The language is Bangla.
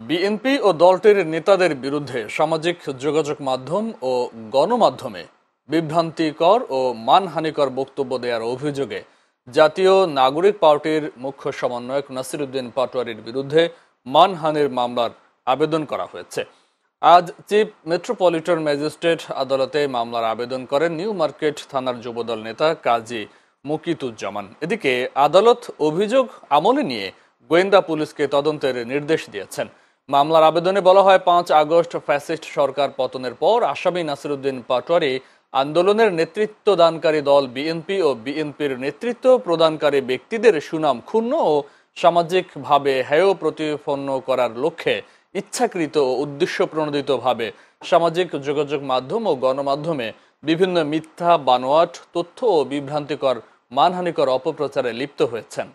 বিএনপি ও দলটির নেতাদের বিরুদ্ধে সামাজিক যোগাযোগ মাধ্যম ও গণমাধ্যমে বিভ্রান্তিকর ও মানহানিকর বক্তব্য দেওয়ার অভিযোগে জাতীয় নাগরিক পার্টির মুখ্য সমন্বয়ক নাসিরউদ্দিন পাটোয়ারীর বিরুদ্ধে মানহানির মামলার আবেদন করা হয়েছে। আজ চিফ মেট্রোপলিটন ম্যাজিস্ট্রেট আদালতে মামলার আবেদন করেন নিউ মার্কেট থানার যুবদল নেতা কাজী মুকিতুজ্জামান। এদিকে আদালত অভিযোগ আমলে নিয়ে গোয়েন্দা পুলিশকে তদন্তের নির্দেশ দিয়েছেন। মামলার আবেদনে বলা হয়, 5 আগস্ট ফ্যাসিস্ট সরকার পতনের পর আসামি নাসিরউদ্দিন পাটোয়ারী আন্দোলনের নেতৃত্ব দানকারী দল বিএনপি ও বিএনপির নেতৃত্ব প্রদানকারী ব্যক্তিদের সুনাম ক্ষুণ্ণ ও সামাজিকভাবে হেয় প্রতিপন্ন করার লক্ষ্যে ইচ্ছাকৃত ও উদ্দেশ্যপ্রণোদিতভাবে সামাজিক যোগাযোগ মাধ্যম ও গণমাধ্যমে বিভিন্ন মিথ্যা, বানোয়াট তথ্য ও বিভ্রান্তিকর মানহানিকর অপপ্রচারে লিপ্ত হয়েছেন।